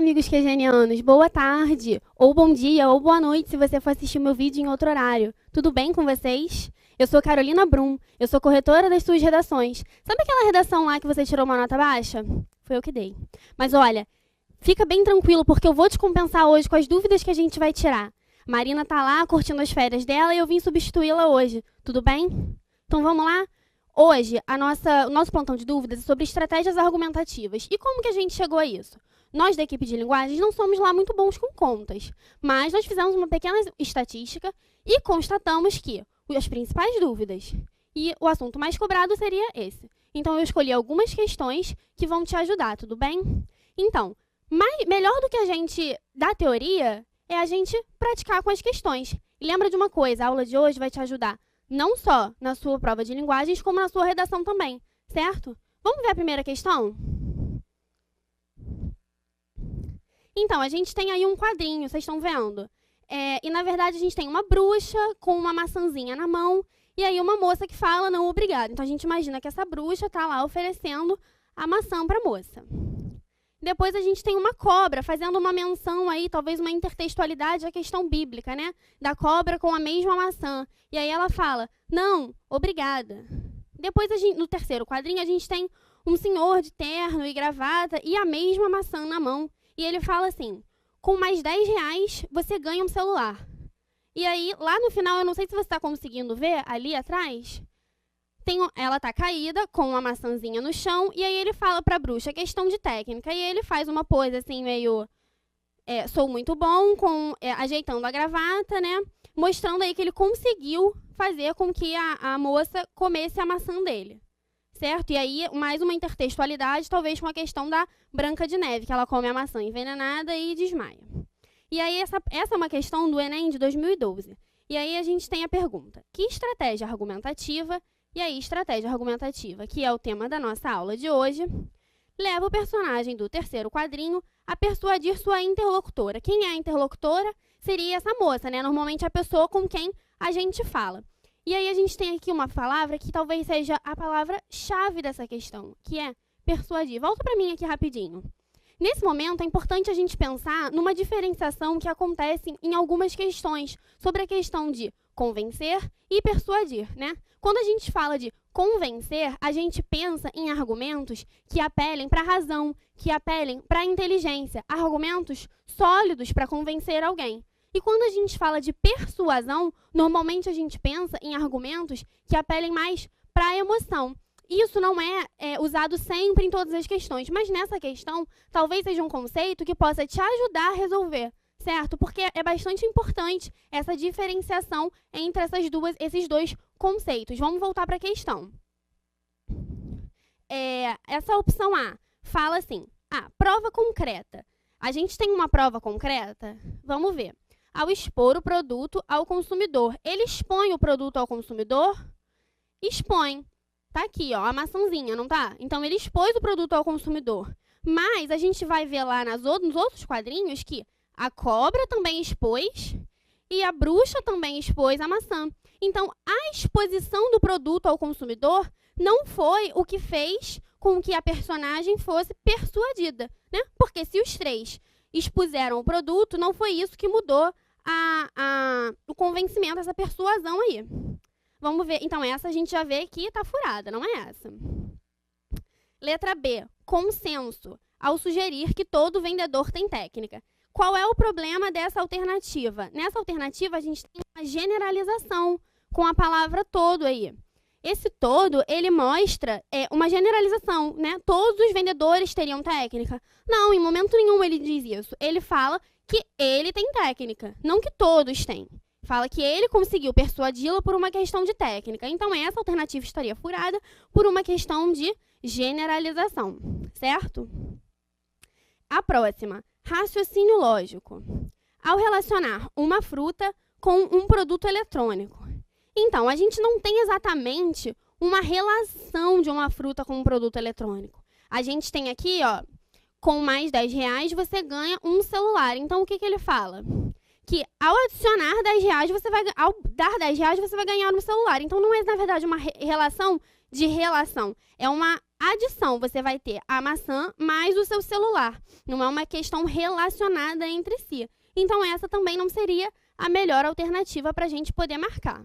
amigos quegenianos, boa tarde, ou bom dia, ou boa noite, se você for assistir meu vídeo em outro horário. Tudo bem com vocês? Eu sou Carolina Brum, eu sou corretora das suas redações. Sabe aquela redação lá que você tirou uma nota baixa? Foi eu que dei. Mas olha, fica bem tranquilo, porque eu vou te compensar hoje com as dúvidas que a gente vai tirar. Marina tá lá curtindo as férias dela e eu vim substituí-la hoje. Tudo bem? Então vamos lá? Hoje, o nosso plantão de dúvidas é sobre estratégias argumentativas. E como que a gente chegou a isso? Nós, da equipe de linguagens, não somos lá muito bons com contas, mas nós fizemos uma pequena estatística e constatamos que as principais dúvidas e o assunto mais cobrado seria esse. Então, eu escolhi algumas questões que vão te ajudar, tudo bem? Então, melhor do que a gente dar teoria é a gente praticar com as questões. E lembra de uma coisa, a aula de hoje vai te ajudar não só na sua prova de linguagens, como na sua redação também, certo? Vamos ver a primeira questão? Então, a gente tem aí um quadrinho, vocês estão vendo? E, na verdade, a gente tem uma bruxa com uma maçãzinha na mão e aí uma moça que fala não, obrigada. Então, a gente imagina que essa bruxa está lá oferecendo a maçã para a moça. Depois, a gente tem uma cobra fazendo uma menção aí, talvez uma intertextualidade à questão bíblica, né? Da cobra com a mesma maçã. E aí ela fala, não, obrigada. Depois, no terceiro quadrinho, a gente tem um senhor de terno e gravata e a mesma maçã na mão. E ele fala assim, com mais R$10 você ganha um celular. E aí, lá no final, eu não sei se você está conseguindo ver, ali atrás, ela está caída com uma maçãzinha no chão, e aí ele fala para a bruxa, questão de técnica, e ele faz uma pose assim, meio, sou muito bom, ajeitando a gravata, né? Mostrando aí que ele conseguiu fazer com que a moça comesse a maçã dele. Certo? E aí, mais uma intertextualidade, talvez com a questão da Branca de Neve, que ela come a maçã envenenada e desmaia. E aí, essa é uma questão do Enem de 2012. E aí, a gente tem a pergunta, que estratégia argumentativa, e aí, estratégia argumentativa, que é o tema da nossa aula de hoje, leva o personagem do terceiro quadrinho a persuadir sua interlocutora. Quem é a interlocutora? Seria essa moça, né? Normalmente, a pessoa com quem a gente fala. E aí a gente tem aqui uma palavra que talvez seja a palavra-chave dessa questão, que é persuadir. Volta para mim aqui rapidinho. Nesse momento, é importante a gente pensar numa diferenciação que acontece em algumas questões sobre a questão de convencer e persuadir, né? Quando a gente fala de convencer, a gente pensa em argumentos que apelem para a razão, que apelem para a inteligência, argumentos sólidos para convencer alguém. E quando a gente fala de persuasão, normalmente a gente pensa em argumentos que apelem mais para a emoção. Isso não é usado sempre em todas as questões, mas nessa questão, talvez seja um conceito que possa te ajudar a resolver, certo? Porque é bastante importante essa diferenciação entre esses dois conceitos. Vamos voltar para a questão. Essa opção A fala assim, prova concreta. A gente tem uma prova concreta? Vamos ver. Ao expor o produto ao consumidor. Ele expõe o produto ao consumidor? Expõe. Tá aqui, ó, a maçãzinha, não tá? Então, ele expôs o produto ao consumidor. Mas a gente vai ver lá nos outros quadrinhos que a cobra também expôs e a bruxa também expôs a maçã. Então, a exposição do produto ao consumidor não foi o que fez com que a personagem fosse persuadida, né? Porque se os três expuseram o produto, não foi isso que mudou o convencimento, essa persuasão aí. Vamos ver. Então, essa a gente já vê que está furada, não é essa. Letra B. Consenso, ao sugerir que todo vendedor tem técnica. Qual é o problema dessa alternativa? Nessa alternativa, a gente tem uma generalização com a palavra todo aí. Esse todo, ele mostra uma generalização, né? Todos os vendedores teriam técnica? Não, em momento nenhum ele diz isso. Ele fala que ele tem técnica, não que todos têm. Fala que ele conseguiu persuadi-la por uma questão de técnica. Então, essa alternativa estaria furada por uma questão de generalização, certo? A próxima, raciocínio lógico. Ao relacionar uma fruta com um produto eletrônico. Então, a gente não tem exatamente uma relação de uma fruta com um produto eletrônico. A gente tem aqui, ó, com mais R$10 você ganha um celular. Então, o que ele fala? Que ao adicionar R$10, ao dar R$10, você vai ganhar um celular. Então, não é, na verdade, uma relação de relação. É uma adição, você vai ter a maçã mais o seu celular. Não é uma questão relacionada entre si. Então, essa também não seria a melhor alternativa para a gente poder marcar.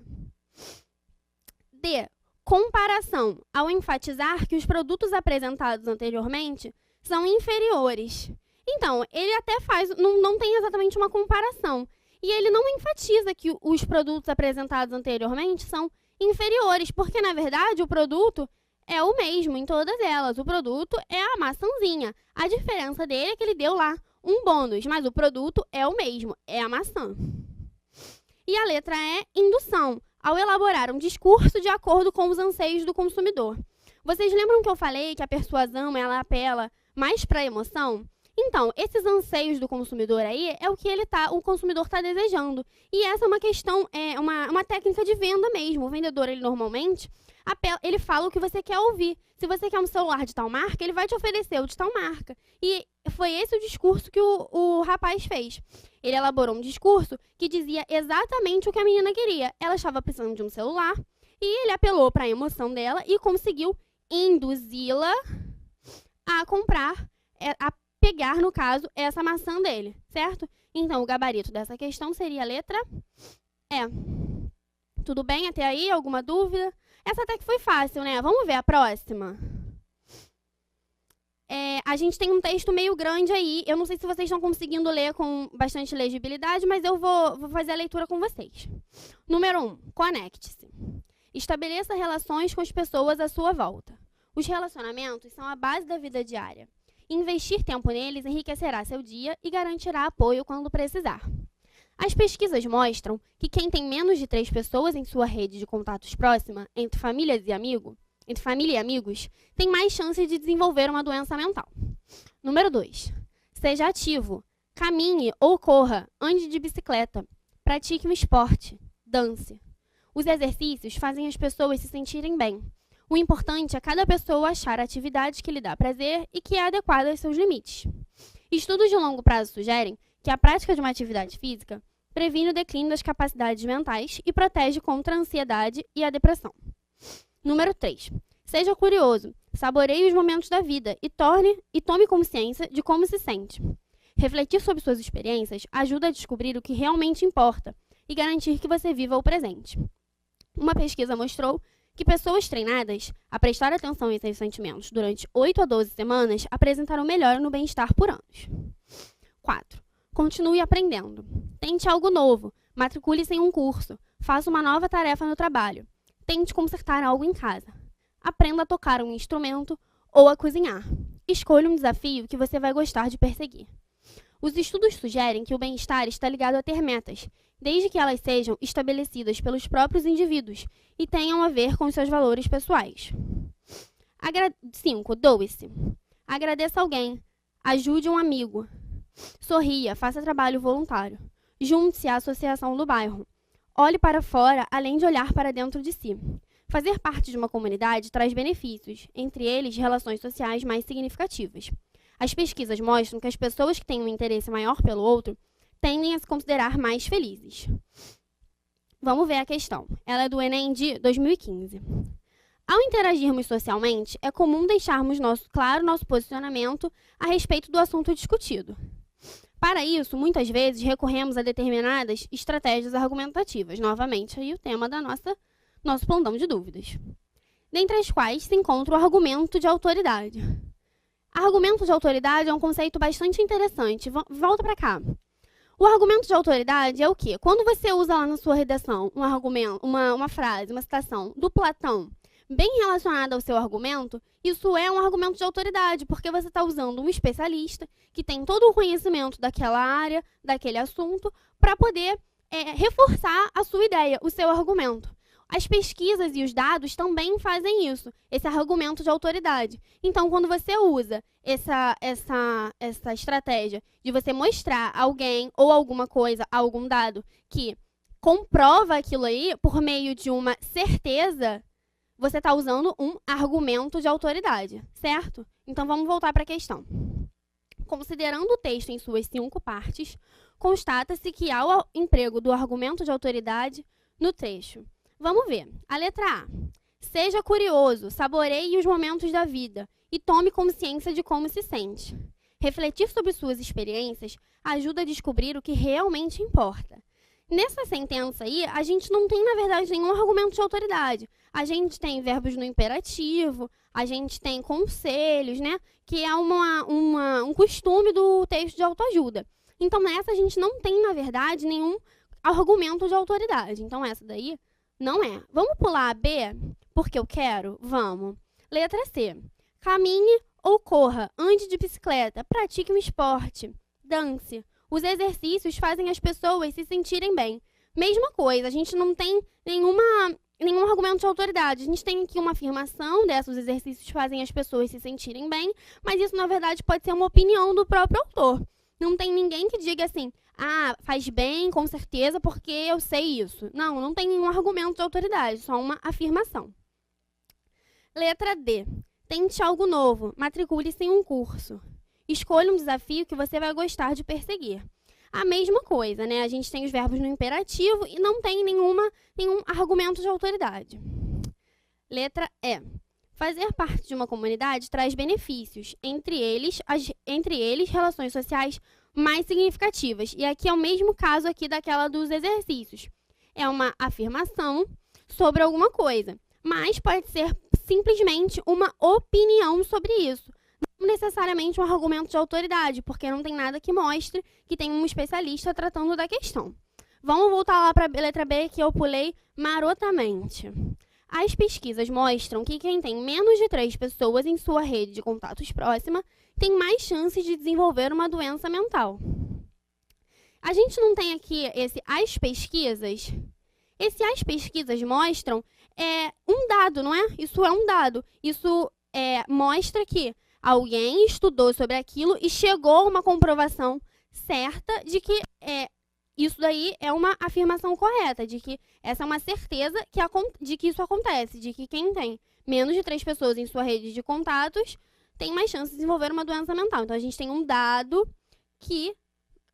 D. Comparação, ao enfatizar que os produtos apresentados anteriormente são inferiores. Então, ele até faz, não tem exatamente uma comparação. E ele não enfatiza que os produtos apresentados anteriormente são inferiores, porque, na verdade, o produto é o mesmo em todas elas. O produto é a maçãzinha. A diferença dele é que ele deu lá um bônus, mas o produto é o mesmo, é a maçã. E a letra E, indução, ao elaborar um discurso de acordo com os anseios do consumidor. Vocês lembram que eu falei que a persuasão, ela apela mais para a emoção? Então, esses anseios do consumidor aí é o que o consumidor está desejando. E essa é uma questão, uma técnica de venda mesmo. O vendedor, ele normalmente, ele fala o que você quer ouvir. Se você quer um celular de tal marca, ele vai te oferecer o de tal marca. E foi esse o discurso que o rapaz fez. Ele elaborou um discurso que dizia exatamente o que a menina queria. Ela estava precisando de um celular e ele apelou para a emoção dela e conseguiu induzi-la a comprar, a pegar, no caso, essa maçã dele, certo? Então, o gabarito dessa questão seria a letra E. Tudo bem até aí? Alguma dúvida? Essa até que foi fácil, né? Vamos ver a próxima? A gente tem um texto meio grande aí. Eu não sei se vocês estão conseguindo ler com bastante legibilidade, mas eu vou fazer a leitura com vocês. Número 1. Conecte-se. Estabeleça relações com as pessoas à sua volta. Os relacionamentos são a base da vida diária. Investir tempo neles enriquecerá seu dia e garantirá apoio quando precisar. As pesquisas mostram que quem tem menos de 3 pessoas em sua rede de contatos próxima, entre família e amigos, tem mais chance de desenvolver uma doença mental. Número 2. Seja ativo. Caminhe ou corra, ande de bicicleta, pratique um esporte, dance. Os exercícios fazem as pessoas se sentirem bem. O importante é cada pessoa achar a atividade que lhe dá prazer e que é adequada aos seus limites. Estudos de longo prazo sugerem que a prática de uma atividade física previne o declínio das capacidades mentais e protege contra a ansiedade e a depressão. Número 3. Seja curioso, saboreie os momentos da vida e tome consciência de como se sente. Refletir sobre suas experiências ajuda a descobrir o que realmente importa e garantir que você viva o presente. Uma pesquisa mostrou que pessoas treinadas a prestar atenção em seus sentimentos durante 8 a 12 semanas apresentaram melhora no bem-estar por anos. 4. Continue aprendendo. Tente algo novo. Matricule-se em um curso. Faça uma nova tarefa no trabalho. Tente consertar algo em casa. Aprenda a tocar um instrumento ou a cozinhar. Escolha um desafio que você vai gostar de perseguir. Os estudos sugerem que o bem-estar está ligado a ter metas, desde que elas sejam estabelecidas pelos próprios indivíduos e tenham a ver com os seus valores pessoais. 5. Doe-se. Agradeça alguém. Ajude um amigo. Sorria, faça trabalho voluntário. Junte-se à associação do bairro. Olhe para fora, além de olhar para dentro de si. Fazer parte de uma comunidade traz benefícios, entre eles relações sociais mais significativas. As pesquisas mostram que as pessoas que têm um interesse maior pelo outro tendem a se considerar mais felizes. Vamos ver a questão. Ela é do Enem de 2015. Ao interagirmos socialmente, é comum deixarmos claro nosso posicionamento a respeito do assunto discutido. Para isso, muitas vezes, recorremos a determinadas estratégias argumentativas. Novamente, aí o tema da nosso plantão de dúvidas. Dentre as quais se encontra o argumento de autoridade. Argumento de autoridade é um conceito bastante interessante. Volta para cá. O argumento de autoridade é o quê? Quando você usa lá na sua redação um argumento, uma frase, uma citação do Platão, bem relacionada ao seu argumento, isso é um argumento de autoridade, porque você está usando um especialista que tem todo o conhecimento daquela área, daquele assunto, para poder reforçar a sua ideia, o seu argumento. As pesquisas e os dados também fazem isso, esse argumento de autoridade. Então, quando você usa essa estratégia de você mostrar a alguém ou alguma coisa, algum dado que comprova aquilo aí por meio de uma certeza, você está usando um argumento de autoridade, certo? Então, vamos voltar para a questão. Considerando o texto em suas 5 partes, constata-se que há o emprego do argumento de autoridade no trecho. Vamos ver. A letra A. Seja curioso, saboreie os momentos da vida e tome consciência de como se sente. Refletir sobre suas experiências ajuda a descobrir o que realmente importa. Nessa sentença aí, a gente não tem, na verdade, nenhum argumento de autoridade. A gente tem verbos no imperativo, a gente tem conselhos, né? Que é um costume do texto de autoajuda. Então, nessa a gente não tem, na verdade, nenhum argumento de autoridade. Então, essa daí não é. Vamos pular a B, porque eu quero? Vamos. Letra C. Caminhe ou corra, ande de bicicleta, pratique um esporte, dance. Os exercícios fazem as pessoas se sentirem bem. Mesma coisa, a gente não tem nenhum argumento de autoridade. A gente tem aqui uma afirmação dessa, os exercícios fazem as pessoas se sentirem bem, mas isso, na verdade, pode ser uma opinião do próprio autor. Não tem ninguém que diga assim, faz bem, com certeza, porque eu sei isso. Não tem nenhum argumento de autoridade, só uma afirmação. Letra D. Tente algo novo, matricule-se em um curso. Escolha um desafio que você vai gostar de perseguir. A mesma coisa, né? A gente tem os verbos no imperativo e não tem nenhum argumento de autoridade. Letra E. Fazer parte de uma comunidade traz benefícios, entre eles relações sociais mais significativas. E aqui é o mesmo caso aqui daquela dos exercícios. É uma afirmação sobre alguma coisa, mas pode ser simplesmente uma opinião sobre isso. Não necessariamente um argumento de autoridade, porque não tem nada que mostre que tem um especialista tratando da questão. Vamos voltar lá para a letra B, que eu pulei marotamente. As pesquisas mostram que quem tem menos de 3 pessoas em sua rede de contatos próxima tem mais chances de desenvolver uma doença mental. A gente não tem aqui as pesquisas. As pesquisas mostram um dado, não é? Isso é um dado. Isso mostra que alguém estudou sobre aquilo e chegou a uma comprovação certa de que isso daí é uma afirmação correta, de que essa é uma certeza de que isso acontece, de que quem tem menos de 3 pessoas em sua rede de contatos tem mais chance de desenvolver uma doença mental. Então, a gente tem um dado que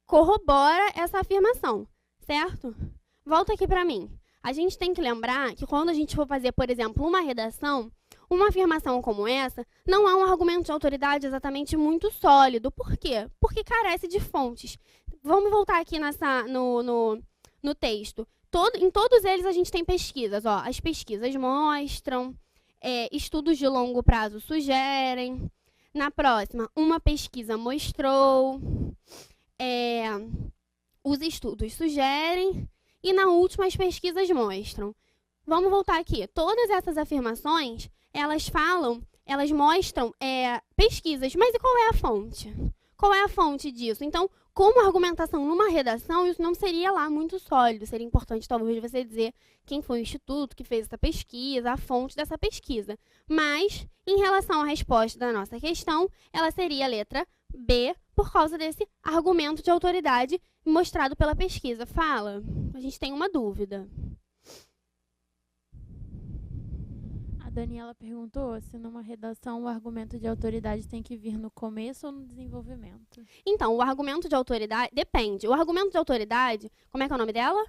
corrobora essa afirmação, certo? Volta aqui para mim. A gente tem que lembrar que quando a gente for fazer, por exemplo, uma redação, uma afirmação como essa não é um argumento de autoridade exatamente muito sólido. Por quê? Porque carece de fontes. Vamos voltar aqui no texto. Em todos eles a gente tem pesquisas. Ó. As pesquisas mostram, estudos de longo prazo sugerem. Na próxima, uma pesquisa mostrou, os estudos sugerem. E na última, as pesquisas mostram. Vamos voltar aqui. Todas essas afirmações, elas mostram pesquisas. Mas e qual é a fonte? Qual é a fonte disso? Então, como argumentação numa redação, isso não seria lá muito sólido. Seria importante, talvez, você dizer quem foi o instituto que fez essa pesquisa, a fonte dessa pesquisa. Mas, em relação à resposta da nossa questão, ela seria a letra B, por causa desse argumento de autoridade mostrado pela pesquisa. Fala, a gente tem uma dúvida. A Daniela perguntou se numa redação o argumento de autoridade tem que vir no começo ou no desenvolvimento. Então, o argumento de autoridade, depende. O argumento de autoridade, como é que é o nome dela?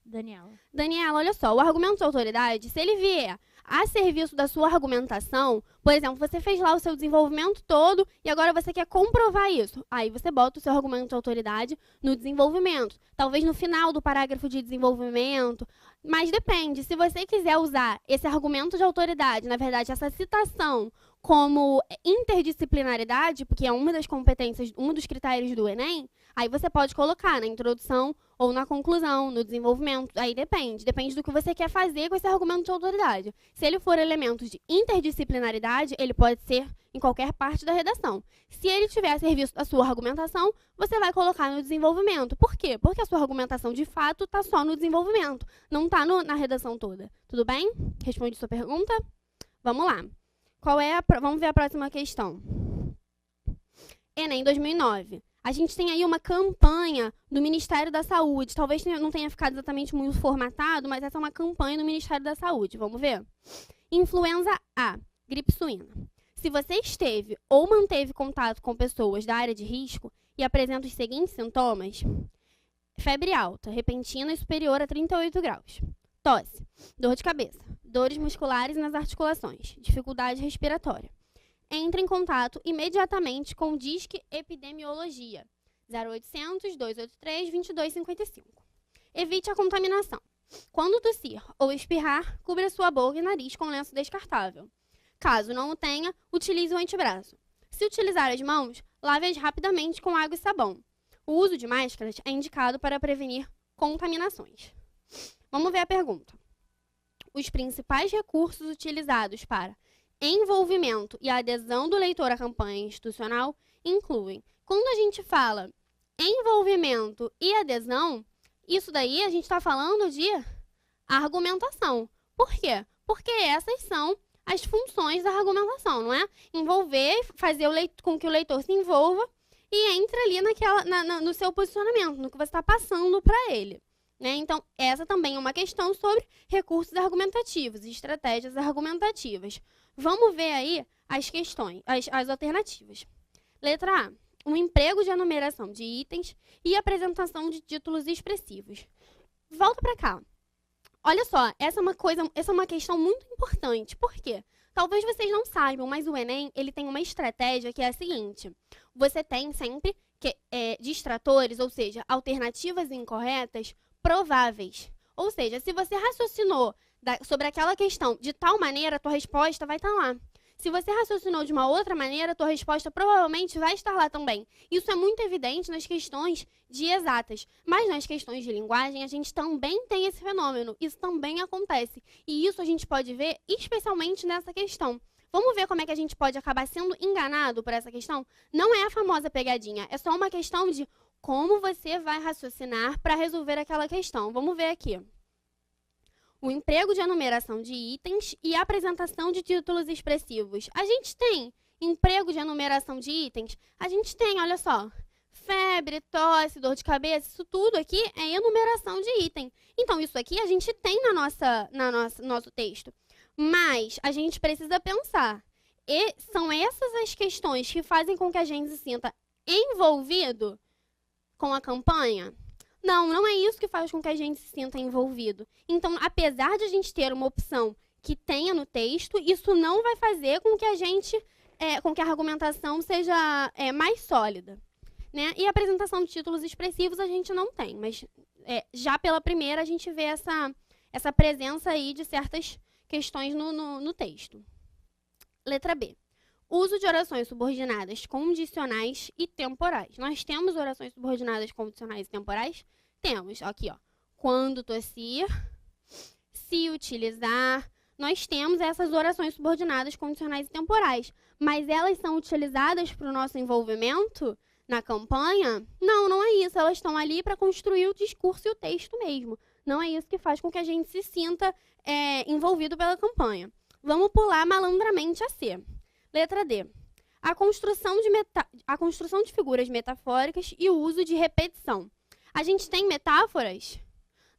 Daniela. Daniela, olha só, o argumento de autoridade, se ele vier a serviço da sua argumentação, por exemplo, você fez lá o seu desenvolvimento todo e agora você quer comprovar isso. Aí você bota o seu argumento de autoridade no desenvolvimento. Talvez no final do parágrafo de desenvolvimento. Mas depende, se você quiser usar esse argumento de autoridade, na verdade, essa citação como interdisciplinaridade, porque é uma das competências, um dos critérios do Enem, aí você pode colocar na introdução ou na conclusão, no desenvolvimento, aí depende do que você quer fazer com esse argumento de autoridade. Se ele for elementos de interdisciplinaridade, ele pode ser em qualquer parte da redação. Se ele tiver a serviço da sua argumentação, você vai colocar no desenvolvimento. Por quê? Porque a sua argumentação, de fato, está só no desenvolvimento, não está na redação toda. Tudo bem? Respondi sua pergunta? Vamos lá. Vamos ver a próxima questão. Enem 2009. A gente tem aí uma campanha do Ministério da Saúde. Talvez não tenha ficado exatamente muito formatado, mas essa é uma campanha do Ministério da Saúde. Vamos ver? Influenza A, gripe suína. Se você esteve ou manteve contato com pessoas da área de risco e apresenta os seguintes sintomas: febre alta, repentina e superior a 38 graus. Tosse, dor de cabeça, dores musculares nas articulações, dificuldade respiratória. Entre em contato imediatamente com o Disque Epidemiologia, 0800 283 2255. Evite a contaminação. Quando tossir ou espirrar, cubra sua boca e nariz com lenço descartável. Caso não o tenha, utilize o antebraço. Se utilizar as mãos, lave-as rapidamente com água e sabão. O uso de máscaras é indicado para prevenir contaminações. Vamos ver a pergunta. Os principais recursos utilizados para envolvimento e adesão do leitor à campanha institucional incluem, quando a gente fala envolvimento e adesão, isso daí a gente está falando de argumentação. Por quê? Porque essas são as funções da argumentação, não é? Envolver, fazer com que o leitor se envolva e entre ali no seu posicionamento, no que você está passando para ele. Né? Então, essa também é uma questão sobre recursos argumentativos, estratégias argumentativas. Vamos ver aí as questões, as alternativas. Letra A. O emprego de enumeração de itens e apresentação de títulos expressivos. Volta para cá. Olha só, essa é uma questão muito importante. Por quê? Talvez vocês não saibam, mas o Enem ele tem uma estratégia que é a seguinte. Você tem sempre distratores, ou seja, alternativas incorretas, prováveis. Ou seja, se você raciocinou sobre aquela questão de tal maneira, a tua resposta vai estar lá. Se você raciocinou de uma outra maneira, a tua resposta provavelmente vai estar lá também. Isso é muito evidente nas questões de exatas. Mas nas questões de linguagem, a gente também tem esse fenômeno. Isso também acontece. E isso a gente pode ver especialmente nessa questão. Vamos ver como é que a gente pode acabar sendo enganado por essa questão? Não é a famosa pegadinha. É só uma questão de como você vai raciocinar para resolver aquela questão. Vamos ver aqui. O emprego de enumeração de itens e apresentação de títulos expressivos. A gente tem emprego de enumeração de itens? A gente tem, olha só. Febre, tosse, dor de cabeça, isso tudo aqui é enumeração de item. Então, isso aqui a gente tem no nosso texto. Mas a gente precisa pensar. E são essas as questões que fazem com que a gente se sinta envolvido com a campanha? Não é isso que faz com que a gente se sinta envolvido. Então, apesar de a gente ter uma opção que tenha no texto, isso não vai fazer com que com que a argumentação seja mais sólida. Né? E a apresentação de títulos expressivos a gente não tem, mas já pela primeira a gente vê essa presença aí de certas questões no texto. Letra B. Uso de orações subordinadas condicionais e temporais. Nós temos orações subordinadas condicionais e temporais? Temos, aqui, ó. Quando tossir, se utilizar. Nós temos essas orações subordinadas condicionais e temporais. Mas elas são utilizadas para o nosso envolvimento na campanha? Não é isso. Elas estão ali para construir o discurso e o texto mesmo. Não é isso que faz com que a gente se sinta envolvido pela campanha. Vamos pular malandramente a C. Letra D. A construção de figuras metafóricas e o uso de repetição. A gente tem metáforas?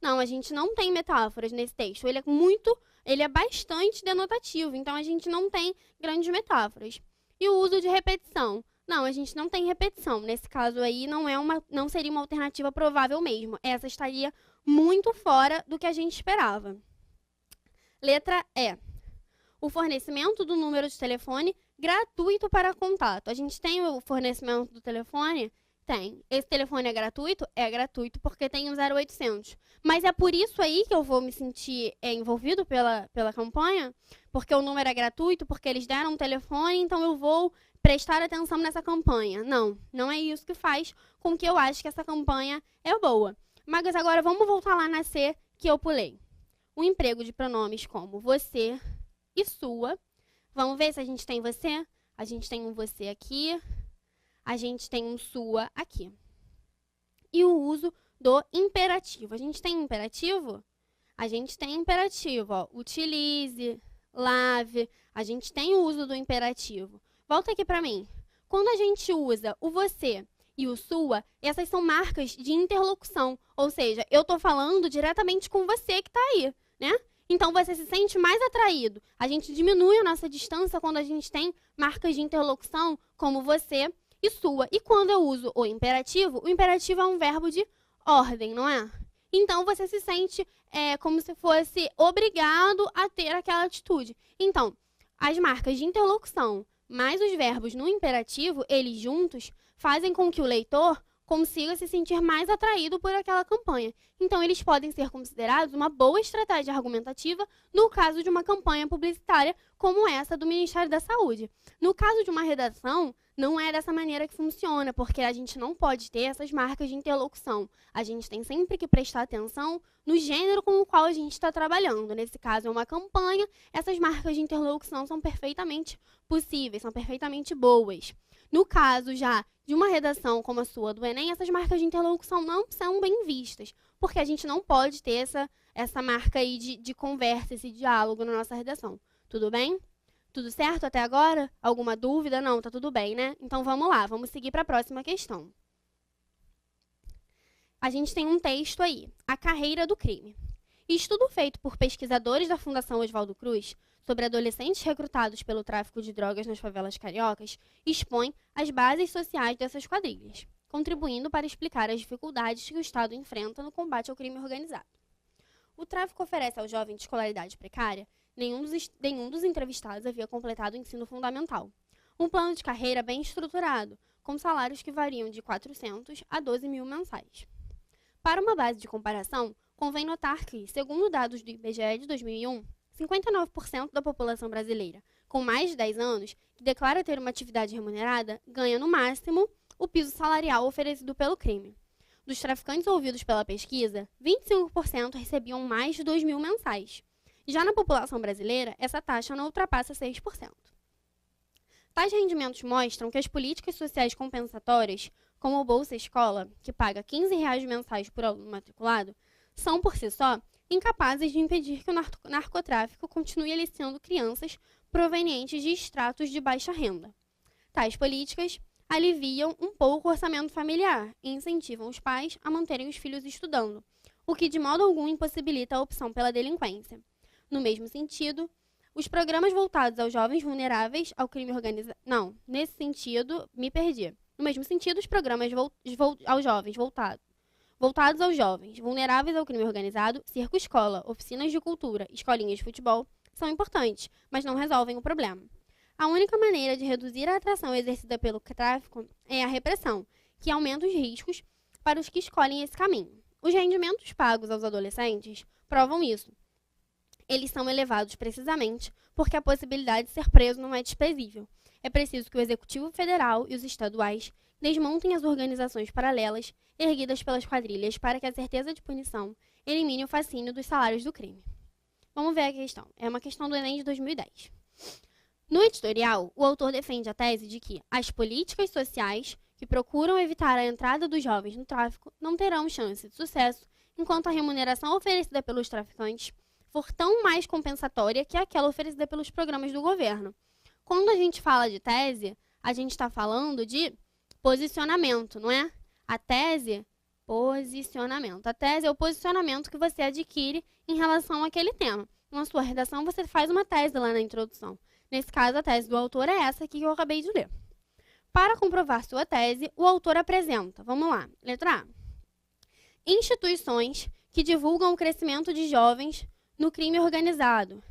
Não, a gente não tem metáforas nesse texto. Ele é bastante denotativo, então a gente não tem grandes metáforas. E o uso de repetição? Não, a gente não tem repetição. Nesse caso aí, não seria uma alternativa provável mesmo. Essa estaria muito fora do que a gente esperava. Letra E. O fornecimento do número de telefone gratuito para contato. A gente tem o fornecimento do telefone? Tem. Esse telefone é gratuito? É gratuito porque tem o 0800. Mas é por isso aí que eu vou me sentir envolvido pela campanha? Porque o número é gratuito, porque eles deram um telefone, então eu vou prestar atenção nessa campanha. Não é isso que faz com que eu ache que essa campanha é boa. Mas agora vamos voltar lá na C que eu pulei. O emprego de pronomes como você e sua. Vamos ver se a gente tem você? A gente tem um você aqui. A gente tem um sua aqui. E o uso do imperativo. A gente tem imperativo? A gente tem imperativo, ó. Utilize, lave. A gente tem o uso do imperativo. Volta aqui para mim. Quando a gente usa o você e o sua, essas são marcas de interlocução. Ou seja, eu estou falando diretamente com você que está aí, né? Então, você se sente mais atraído. A gente diminui a nossa distância quando a gente tem marcas de interlocução como você e sua. E quando eu uso o imperativo é um verbo de ordem, não é? Então, você se sente como se fosse obrigado a ter aquela atitude. Então, as marcas de interlocução mais os verbos no imperativo, eles juntos, fazem com que o leitor consiga se sentir mais atraído por aquela campanha. Então, eles podem ser considerados uma boa estratégia argumentativa no caso de uma campanha publicitária como essa do Ministério da Saúde. No caso de uma redação, não é dessa maneira que funciona, porque a gente não pode ter essas marcas de interlocução. A gente tem sempre que prestar atenção no gênero com o qual a gente está trabalhando. Nesse caso, é uma campanha, essas marcas de interlocução são perfeitamente possíveis, são perfeitamente boas. No caso já de uma redação como a sua do Enem, essas marcas de interlocução não são bem vistas, porque a gente não pode ter essa marca aí de conversa, esse diálogo na nossa redação. Tudo bem? Tudo certo até agora? Alguma dúvida? Não, tá tudo bem, né? Então vamos lá, vamos seguir para a próxima questão. A gente tem um texto aí, A Carreira do Crime. Estudo feito por pesquisadores da Fundação Oswaldo Cruz sobre adolescentes recrutados pelo tráfico de drogas nas favelas cariocas expõe as bases sociais dessas quadrilhas, contribuindo para explicar as dificuldades que o Estado enfrenta no combate ao crime organizado. O tráfico oferece ao jovem de escolaridade precária. Nenhum dos entrevistados havia completado o ensino fundamental. Um plano de carreira bem estruturado, com salários que variam de 400 a 12 mil mensais. Para uma base de comparação, convém notar que, segundo dados do IBGE de 2001, 59% da população brasileira com mais de 10 anos que declara ter uma atividade remunerada ganha, no máximo, o piso salarial oferecido pelo crime. Dos traficantes ouvidos pela pesquisa, 25% recebiam mais de 2 mil mensais. Já na população brasileira, essa taxa não ultrapassa 6%. Tais rendimentos mostram que as políticas sociais compensatórias, como o Bolsa Escola, que paga R$ 15 mensais por aluno matriculado, são, por si só, incapazes de impedir que o narcotráfico continue aliciando crianças provenientes de estratos de baixa renda. Tais políticas aliviam um pouco o orçamento familiar e incentivam os pais a manterem os filhos estudando, o que de modo algum impossibilita a opção pela delinquência. No mesmo sentido, os programas voltados aos jovens vulneráveis ao crime organizado... Não, nesse sentido, me perdi. No mesmo sentido, os programas voltados aos jovens vulneráveis ao crime organizado, circo-escola, oficinas de cultura, escolinhas de futebol, são importantes, mas não resolvem o problema. A única maneira de reduzir a atração exercida pelo tráfico é a repressão, que aumenta os riscos para os que escolhem esse caminho. Os rendimentos pagos aos adolescentes provam isso. Eles são elevados precisamente porque a possibilidade de ser preso não é desprezível. É preciso que o Executivo Federal e os estaduais desmontem as organizações paralelas erguidas pelas quadrilhas para que a certeza de punição elimine o fascínio dos salários do crime. Vamos ver a questão. É uma questão do Enem de 2010. No editorial, o autor defende a tese de que as políticas sociais que procuram evitar a entrada dos jovens no tráfico não terão chance de sucesso enquanto a remuneração oferecida pelos traficantes for tão mais compensatória que aquela oferecida pelos programas do governo. Quando a gente fala de tese, a gente está falando de posicionamento, não é? A tese, posicionamento. A tese é o posicionamento que você adquire em relação àquele tema. Na sua redação, você faz uma tese lá na introdução. Nesse caso, a tese do autor é essa aqui que eu acabei de ler. Para comprovar sua tese, o autor apresenta, vamos lá, letra A, instituições que divulgam o crescimento de jovens no crime organizado.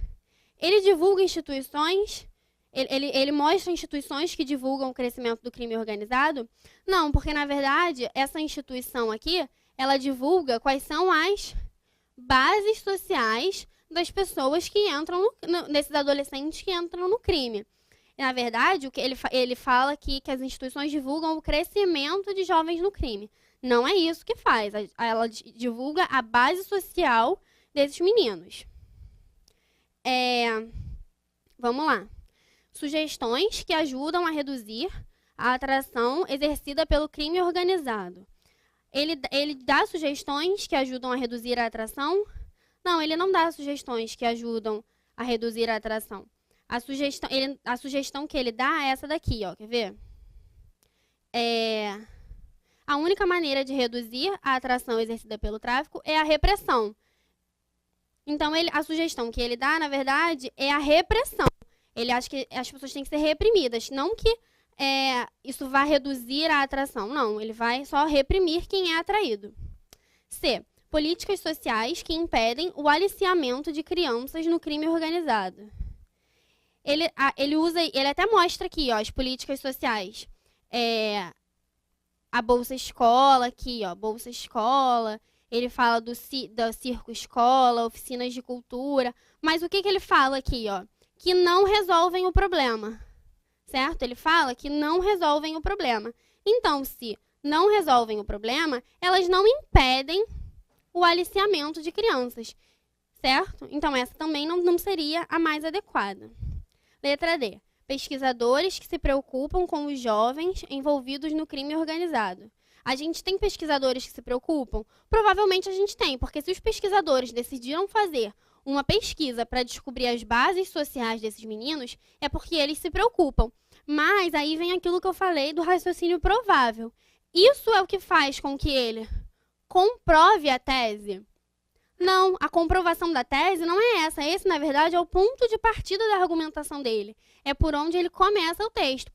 Ele divulga instituições... Ele mostra instituições que divulgam o crescimento do crime organizado? Não, porque, na verdade, essa instituição aqui, ela divulga quais são as bases sociais das pessoas que entram, desses adolescentes que entram no crime. Na verdade, o que ele fala aqui que as instituições divulgam o crescimento de jovens no crime. Não é isso que faz. Ela divulga a base social desses meninos. Vamos lá. Sugestões que ajudam a reduzir a atração exercida pelo crime organizado. Ele dá sugestões que ajudam a reduzir a atração? Não, ele não dá sugestões que ajudam a reduzir a atração. A sugestão que ele dá é essa daqui, ó, quer ver? A única maneira de reduzir a atração exercida pelo tráfico é a repressão. Então, a sugestão que ele dá, na verdade, é a repressão. Ele acha que as pessoas têm que ser reprimidas, não que isso vai reduzir a atração. Não, ele vai só reprimir quem é atraído. C. políticas sociais que impedem o aliciamento de crianças no crime organizado. Ele até mostra aqui, ó, as políticas sociais. A Bolsa Escola aqui, ó, Bolsa Escola. Ele fala do Circo Escola, oficinas de cultura. Mas o que ele fala aqui, ó? Que não resolvem o problema, certo? Ele fala que não resolvem o problema. Então, se não resolvem o problema, elas não impedem o aliciamento de crianças, certo? Então, essa também não seria a mais adequada. Letra D. Pesquisadores que se preocupam com os jovens envolvidos no crime organizado. A gente tem pesquisadores que se preocupam? Provavelmente a gente tem, porque se os pesquisadores decidiram fazer uma pesquisa para descobrir as bases sociais desses meninos, é porque eles se preocupam. Mas aí vem aquilo que eu falei do raciocínio provável. Isso é o que faz com que ele comprove a tese? Não, a comprovação da tese não é essa. Esse, na verdade, é o ponto de partida da argumentação dele. É por onde ele começa o texto,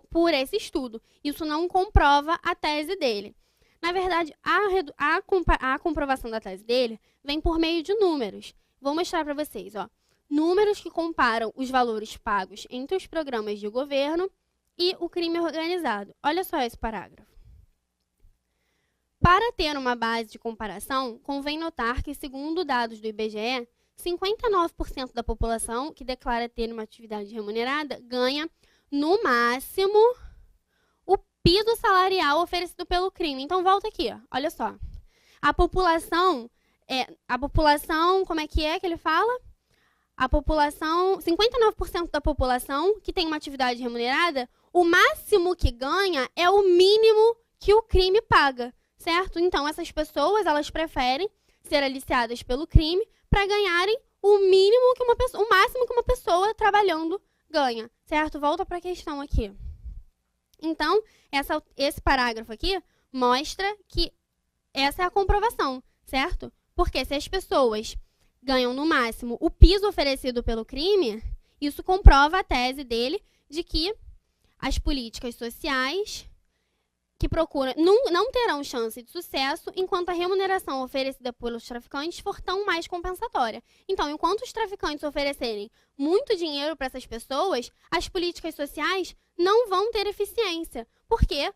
por esse estudo. Isso não comprova a tese dele. Na verdade, a comprovação da tese dele vem por meio de números. Vou mostrar para vocês, ó. Números que comparam os valores pagos entre os programas de governo e o crime organizado. Olha só esse parágrafo. Para ter uma base de comparação, convém notar que, segundo dados do IBGE, 59% da população que declara ter uma atividade remunerada ganha, no máximo, o piso salarial oferecido pelo crime. Então, volta aqui, ó. Olha só. A população, como é que ele fala? A população, 59% da população que tem uma atividade remunerada, o máximo que ganha é o mínimo que o crime paga, certo? Então, essas pessoas, elas preferem ser aliciadas pelo crime para ganharem o mínimo que o máximo que uma pessoa trabalhando ganha, certo? Volta para a questão aqui. Então, esse parágrafo aqui mostra que essa é a comprovação, certo? Porque se as pessoas ganham no máximo o piso oferecido pelo crime, isso comprova a tese dele de que as políticas sociais que procuram não terão chance de sucesso enquanto a remuneração oferecida pelos traficantes for tão mais compensatória. Então, enquanto os traficantes oferecerem muito dinheiro para essas pessoas, as políticas sociais não vão ter eficiência, porque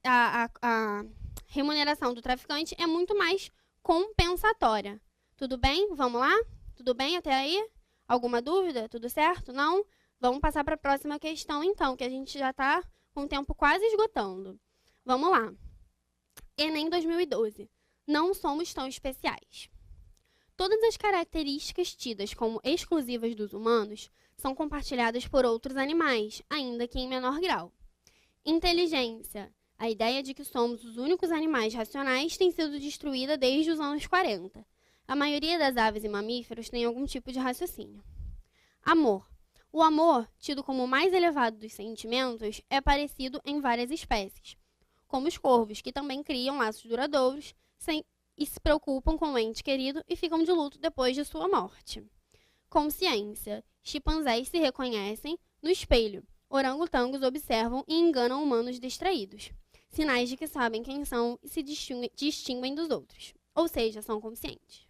a remuneração do traficante é muito mais compensatória. Tudo bem? Vamos lá? Tudo bem até aí? Alguma dúvida? Tudo certo? Não? Vamos passar para a próxima questão, então, que a gente já está com o tempo quase esgotando. Vamos lá. Enem 2012. Não somos tão especiais. Todas as características tidas como exclusivas dos humanos são compartilhadas por outros animais, ainda que em menor grau. Inteligência. A ideia de que somos os únicos animais racionais tem sido destruída desde os anos 40. A maioria das aves e mamíferos tem algum tipo de raciocínio. Amor. O amor, tido como o mais elevado dos sentimentos, é parecido em várias espécies, como os corvos, que também criam laços duradouros e se preocupam com o ente querido e ficam de luto depois de sua morte. Consciência. Chimpanzés se reconhecem no espelho. Orangotangos observam e enganam humanos distraídos. Sinais de que sabem quem são e se distinguem dos outros. Ou seja, são conscientes.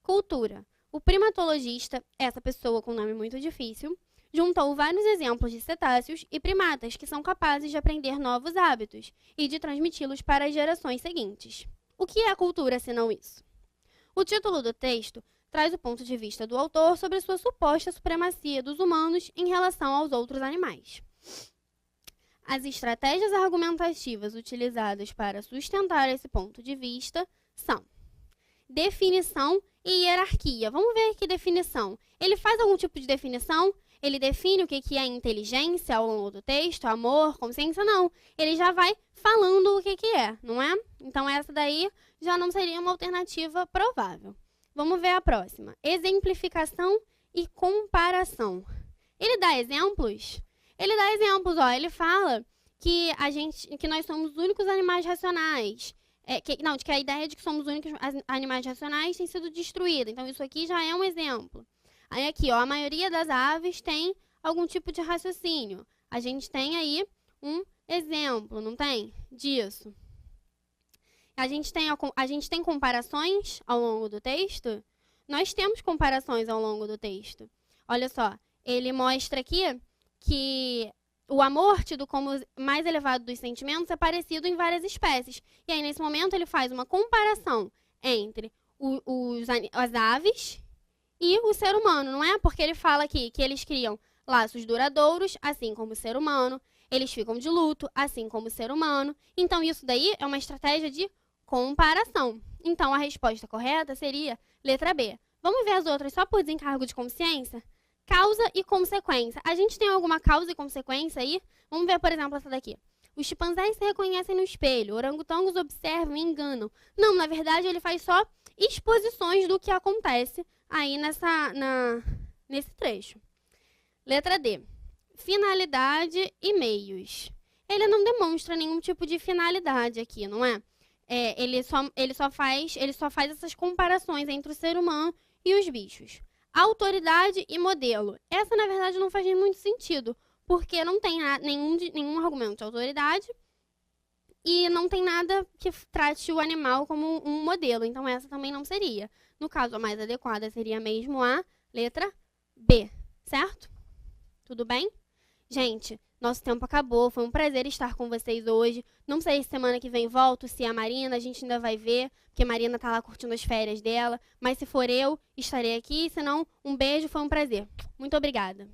Cultura. O primatologista, essa pessoa com nome muito difícil, juntou vários exemplos de cetáceos e primatas que são capazes de aprender novos hábitos e de transmiti-los para as gerações seguintes. O que é a cultura, senão isso? O título do texto traz o ponto de vista do autor sobre sua suposta supremacia dos humanos em relação aos outros animais. As estratégias argumentativas utilizadas para sustentar esse ponto de vista são definição e hierarquia. Vamos ver que definição. Ele faz algum tipo de definição? Ele define o que é inteligência ao longo do texto, amor, consciência? Não. Ele já vai falando o que é, não é? Então, essa daí já não seria uma alternativa provável. Vamos ver a próxima. Exemplificação e comparação. Ele dá exemplos? Ele dá exemplos, ó. Ele fala que nós somos os únicos animais racionais. Que a ideia de que somos os únicos animais racionais tem sido destruída. Então, isso aqui já é um exemplo. Aí, aqui, ó, a maioria das aves tem algum tipo de raciocínio. A gente tem aí um exemplo, não tem? Disso. A gente tem comparações ao longo do texto? Nós temos comparações ao longo do texto. Olha só, ele mostra aqui que o amor, tido como mais elevado dos sentimentos, é parecido em várias espécies. E aí, nesse momento, ele faz uma comparação entre as aves e o ser humano, não é? Porque ele fala aqui que eles criam laços duradouros, assim como o ser humano. Eles ficam de luto, assim como o ser humano. Então, isso daí é uma estratégia de comparação. Então, a resposta correta seria letra B. Vamos ver as outras só por desencargo de consciência? Causa e consequência. A gente tem alguma causa e consequência aí? Vamos ver, por exemplo, essa daqui. Os chimpanzés se reconhecem no espelho, orangotangos observam e enganam. Não, na verdade, ele faz só exposições do que acontece aí nesse trecho. Letra D. Finalidade e meios. Ele não demonstra nenhum tipo de finalidade aqui, não é? Ele só faz essas comparações entre o ser humano e os bichos. Autoridade e modelo. Essa, na verdade, não faz muito sentido, porque não tem nenhum argumento de autoridade e não tem nada que trate o animal como um modelo. Então, essa também não seria. No caso, a mais adequada seria mesmo a letra B, certo? Tudo bem? Gente, nosso tempo acabou. Foi um prazer estar com vocês hoje. Não sei se semana que vem volto, se é a Marina, a gente ainda vai ver, porque a Marina tá lá curtindo as férias dela. Mas se for eu, estarei aqui. Se não, um beijo, foi um prazer. Muito obrigada.